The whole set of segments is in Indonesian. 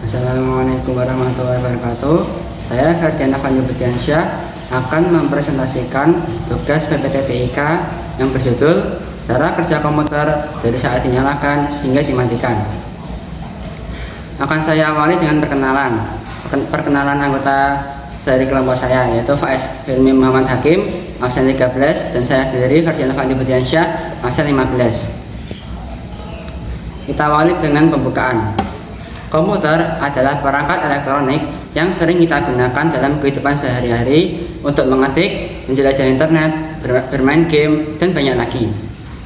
Assalamualaikum warahmatullahi wabarakatuh. Saya Ferdian Afandi Budiansyah akan mempresentasikan tugas PPT-TIK yang berjudul Cara Kerja Komputer dari saat dinyalakan hingga dimatikan. Akan saya awali dengan perkenalan anggota dari kelompok saya, yaitu Faiz Hilmi Muhammad Hakim, absen 13, dan saya sendiri Ferdian Afandi Budiansyah, absen 15. Kita awali dengan pembukaan. Komputer adalah perangkat elektronik yang sering kita gunakan dalam kehidupan sehari-hari untuk mengetik, menjelajah internet, bermain game, dan banyak lagi.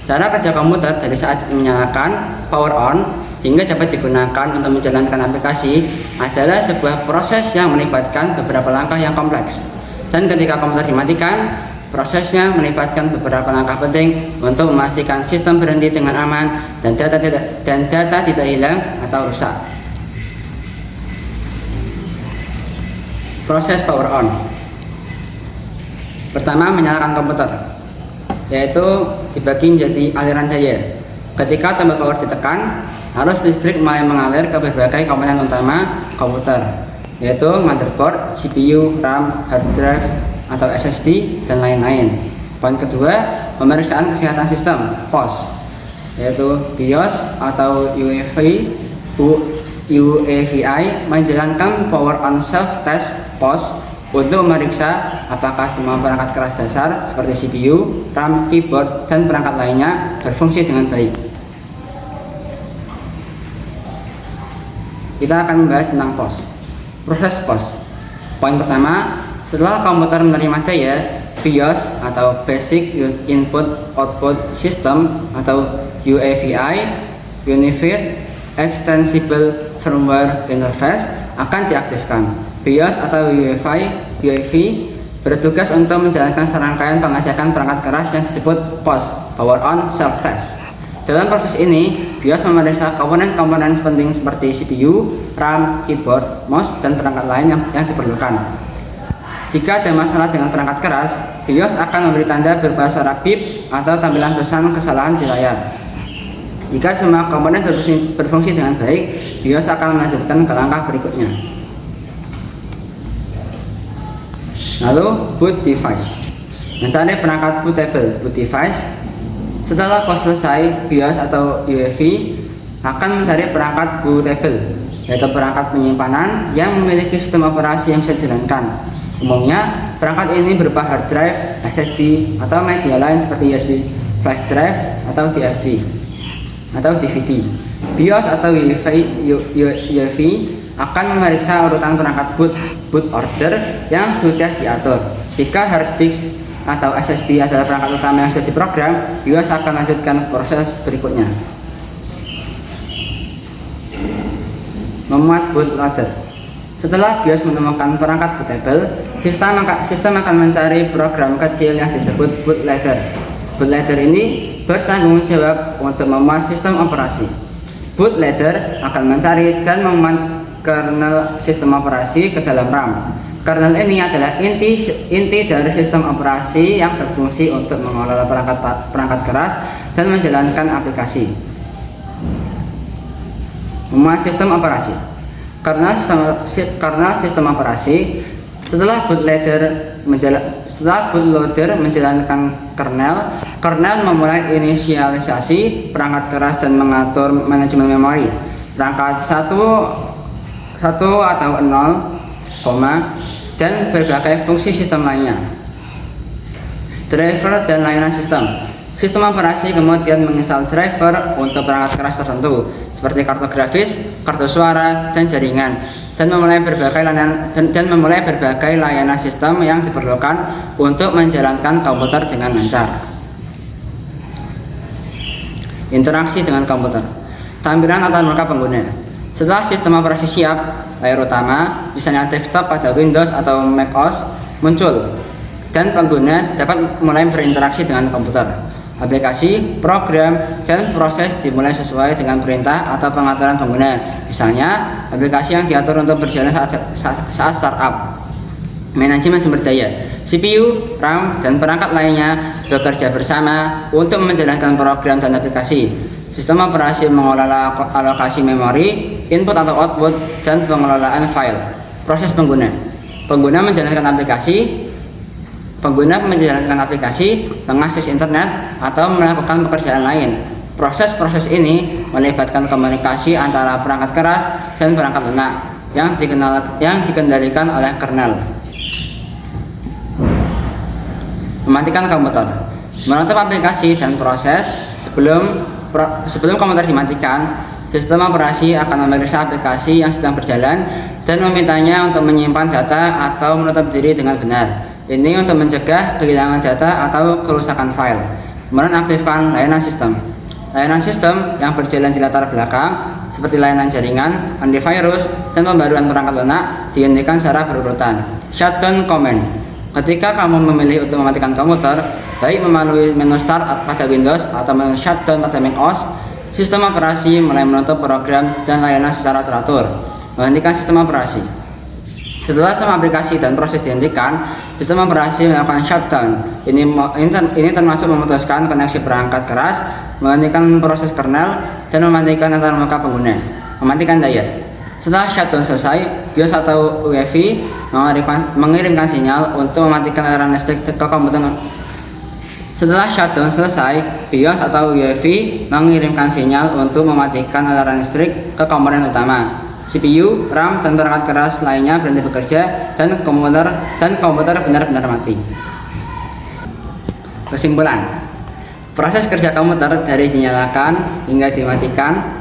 Cara kerja komputer dari saat menyalakan power on hingga dapat digunakan untuk menjalankan aplikasi adalah sebuah proses yang melibatkan beberapa langkah yang kompleks. Dan ketika komputer dimatikan, prosesnya melibatkan beberapa langkah penting untuk memastikan sistem berhenti dengan aman dan data tidak hilang atau rusak. Proses power on. Pertama, menyalakan komputer, yaitu dibagi menjadi aliran daya. Ketika tombol power ditekan, arus listrik mulai mengalir ke berbagai komponen utama komputer, yaitu motherboard, CPU, RAM, hard drive atau SSD, dan lain-lain. Poin kedua, pemeriksaan kesehatan sistem (POS), yaitu BIOS atau UEFI menjalankan power on self test (POS) untuk memeriksa apakah semua perangkat keras dasar seperti CPU, RAM, keyboard, dan perangkat lainnya berfungsi dengan baik. Kita akan membahas tentang POS. Proses POS. Poin pertama, setelah komputer menerima daya, BIOS atau Basic Input Output System atau UEFI (Unified Extensible Firmware Interface) akan diaktifkan. BIOS atau UEFI bertugas untuk menjalankan serangkaian pengecekan perangkat keras yang disebut POS (Power On Self Test). Dalam proses ini, BIOS memeriksa komponen-komponen penting seperti CPU, RAM, keyboard, mouse, dan perangkat lain yang diperlukan. Jika ada masalah dengan perangkat keras, BIOS akan memberi tanda berupa suara bip atau tampilan pesan kesalahan di layar. Jika semua komponen berfungsi dengan baik, BIOS akan melanjutkan ke langkah berikutnya. Lalu, boot device. Mencari perangkat boot device. Setelah POS selesai, BIOS atau UEFI akan mencari perangkat bootable, yaitu perangkat penyimpanan yang memiliki sistem operasi yang bisa dijalankan. Umumnya, perangkat ini berupa hard drive, SSD, atau media lain seperti USB, flash drive, atau DVD. BIOS atau UEFI akan memeriksa urutan perangkat boot order yang sudah diatur. Jika hard disk atau SSD adalah perangkat utama yang sudah diprogram, BIOS akan melanjutkan proses berikutnya. Memuat bootloader. Setelah BIOS menemukan perangkat bootable, sistem akan mencari program kecil yang disebut bootloader. Bootloader ini bertanggung jawab untuk memuat sistem operasi. Bootloader akan mencari dan memuat kernel sistem operasi ke dalam RAM. Kernel ini adalah inti dari sistem operasi yang berfungsi untuk mengelola perangkat keras dan menjalankan aplikasi. Memuat sistem operasi. Kernel sistem operasi. Setelah bootloader menjalankan kernel memulai inisialisasi perangkat keras dan mengatur manajemen memori. Perangkat 1 atau 0, dan berbagai fungsi sistem lainnya. Driver dan layanan sistem. Sistem operasi kemudian menginstal driver untuk perangkat keras tertentu seperti kartu grafis, kartu suara, dan jaringan, dan memulai berbagai layanan sistem yang diperlukan untuk menjalankan komputer dengan lancar. Interaksi dengan komputer. Tampilan atau muka pengguna. Setelah sistem operasi siap, layar utama, misalnya desktop pada Windows atau macOS, muncul, dan pengguna dapat mulai berinteraksi dengan komputer. Aplikasi, program, dan proses dimulai sesuai dengan perintah atau pengaturan pengguna. Misalnya, aplikasi yang diatur untuk berjalan saat startup. Manajemen sumber daya. CPU, RAM, dan perangkat lainnya bekerja bersama untuk menjalankan program dan aplikasi. sistem operasi mengelola alokasi memori, input atau output, dan pengelolaan file. Proses pengguna. Pengguna menjalankan aplikasi, mengakses internet, atau melakukan pekerjaan lain. Proses-proses ini melibatkan komunikasi antara perangkat keras dan perangkat lunak yang dikendalikan oleh kernel. Mematikan komputer. Menutup aplikasi dan proses sebelum komputer dimatikan, sistem operasi akan memeriksa aplikasi yang sedang berjalan dan memintanya untuk menyimpan data atau menutup diri dengan benar. Ini untuk mencegah kehilangan data atau kerusakan file. Kemudian aktifkan layanan sistem. Layanan sistem yang berjalan di latar belakang seperti layanan jaringan, antivirus, dan pembaruan perangkat lunak dihentikan secara berurutan. Shutdown command. Ketika kamu memilih untuk mematikan komputer, baik melalui menu Start pada Windows atau menu Shutdown pada macOS, sistem operasi mulai menutup program dan layanan secara teratur. Menghentikan sistem operasi. Setelah semua aplikasi dan proses dihentikan, sistem operasi melakukan shutdown. Ini termasuk memutuskan koneksi perangkat keras, menghentikan proses kernel, dan mematikan antarmuka pengguna. Mematikan daya. Setelah shutdown selesai, BIOS atau UEFI mengirimkan sinyal untuk mematikan aliran listrik ke komputer. Setelah shutdown selesai, BIOS atau UEFI mengirimkan sinyal untuk mematikan aliran listrik ke komponen utama. CPU, RAM, dan perangkat keras lainnya berhenti bekerja dan komputer benar-benar mati. Kesimpulan. Proses kerja komputer dari dinyalakan hingga dimatikan.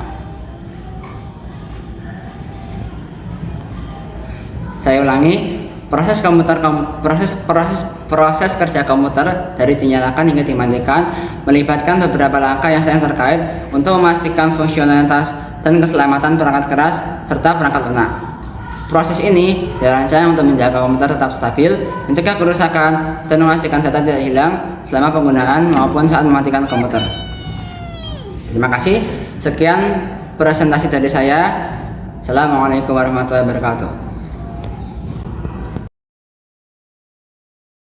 Saya ulangi, proses kerja komputer dari dinyalakan hingga dimatikan melibatkan beberapa langkah yang saling terkait untuk memastikan fungsionalitas dan keselamatan perangkat keras serta perangkat lunak. Proses ini dirancang untuk menjaga komputer tetap stabil, mencegah kerusakan, dan memastikan data tidak hilang selama penggunaan maupun saat mematikan komputer. Terima kasih. Sekian presentasi dari saya. Assalamualaikum warahmatullahi wabarakatuh.